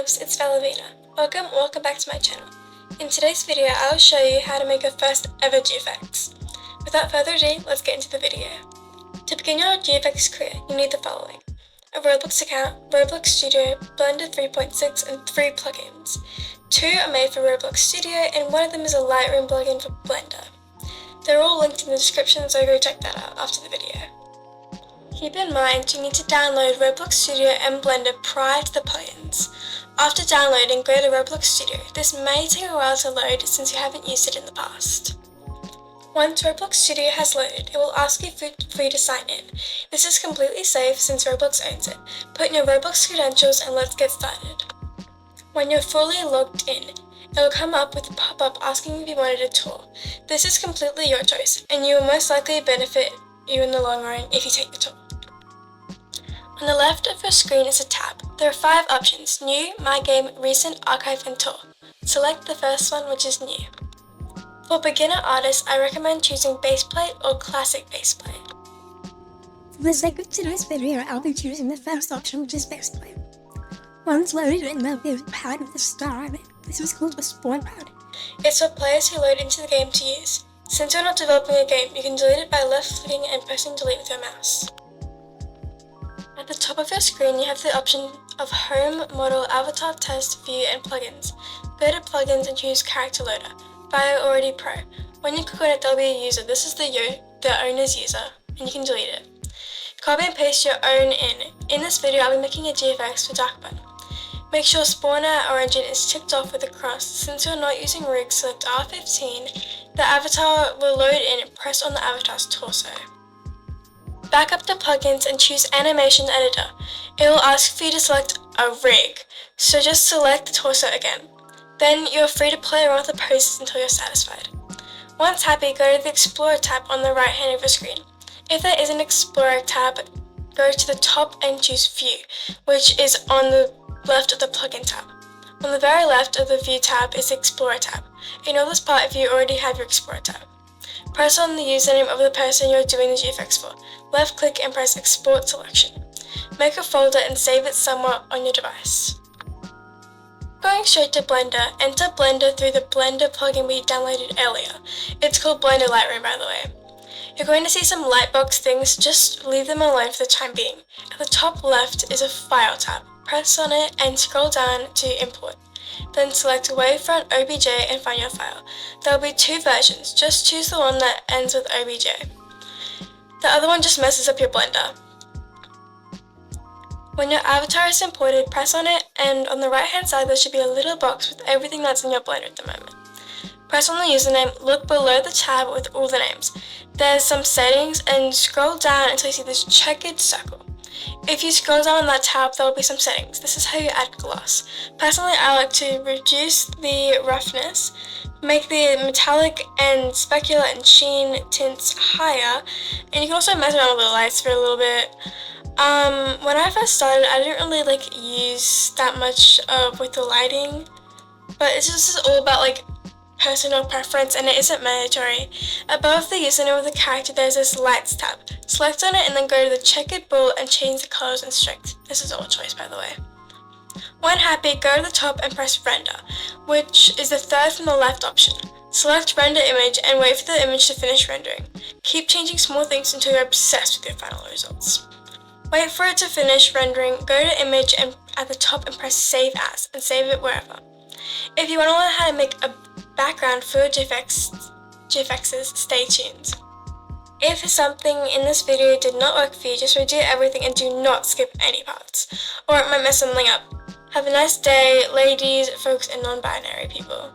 loves, it's Valuvina. Welcome back to my channel. In today's video, I'll show you how to make your first ever GFX. Without further ado, let's get into the video. To begin your GFX career, you need the following: a Roblox account, Roblox Studio, Blender 3.6 and 3 plugins. 2 are made for Roblox Studio and one of them is a Lightroom plugin for Blender. They're all linked in the description, so go check that out after the video. Keep in mind, you need to download Roblox Studio and Blender prior to the plugins. After downloading, go to Roblox Studio. This may take a while to load since you haven't used it in the past. Once Roblox Studio has loaded, it will ask you for you to sign in. This is completely safe since Roblox owns it. Put in your Roblox credentials and let's get started. When you're fully logged in, it will come up with a pop-up asking if you wanted a tour. This is completely your choice, and you will most likely benefit you in the long run if you take the tour. On the left of your screen is a tab. There are 5 options: New, My Game, Recent, Archive and Tour. Select the first one, which is New. For beginner artists, I recommend choosing Baseplate or Classic Baseplate. For the sake of today's video, I'll be choosing the first option, which is Baseplate. Once loaded in, there'll be a pad with a star on it. This is called a spawn pad. It's for players who load into the game to use. Since you're not developing a game, you can delete it by left-clicking and pressing delete with your mouse. At the top of your screen, you have the option of Home, Model, Avatar, Test, View and Plugins. Go to Plugins and choose Character Loader. Bio Already Pro. When you click on it, there'll be a user. This is the owner's user, and you can delete it. Copy and paste your own in. In this video, I'll be making a GFX for Darkbun. Make sure Spawner Origin is ticked off with a cross. Since you're not using rig, select R15. The avatar will load in and press on the avatar's torso. Back up to Plugins and choose Animation Editor. It will ask for you to select a rig, so just select the torso again. Then you're free to play around with the poses until you're satisfied. Once happy, go to the Explorer tab on the right hand of your screen. If there is an Explorer tab, go to the top and choose View, which is on the left of the Plugin tab. On the very left of the View tab is the Explorer tab. Ignore this part if you already have your Explorer tab. Press on the username of the person you're doing the GFX for. Left click and press Export Selection. Make a folder and save it somewhere on your device. Going straight to Blender, enter Blender through the Blender plugin we downloaded earlier. It's called Blender Lightroom, by the way. You're going to see some lightbox things, just leave them alone for the time being. At the top left is a File tab. Press on it and scroll down to Import. Then select Wavefront OBJ and find your file. There will be 2 versions, just choose the one that ends with OBJ. The other one just messes up your Blender. When your avatar is imported, press on it and on the right hand side there should be a little box with everything that's in your Blender at the moment. Press on the username, look below the tab with all the names. There's some settings and scroll down until you see this checkered circle. If you scroll down on that tab, there will be some settings. This is how you add gloss. Personally, I like to reduce the roughness, make the metallic and specular and sheen tints higher, and you can also mess around with the lights for a little bit. When I first started, I didn't really use that much with the lighting, but it's just all about personal preference and it isn't mandatory. Above the username of the character there's this lights tab. Select on it and then go to the checkered ball and change the colors and strength. This is all choice, by the way. When happy, go to the top and press render, which is the third from the left option. Select render image and wait for the image to finish rendering. Keep changing small things until you're obsessed with your final results. Wait for it to finish rendering, go to image and at the top and press save as and save it wherever. If you want to learn how to make a background for GFXs, stay tuned. If something in this video did not work for you, just redo everything and do not skip any parts, or it might mess something up. Have a nice day, ladies, folks, and non-binary people.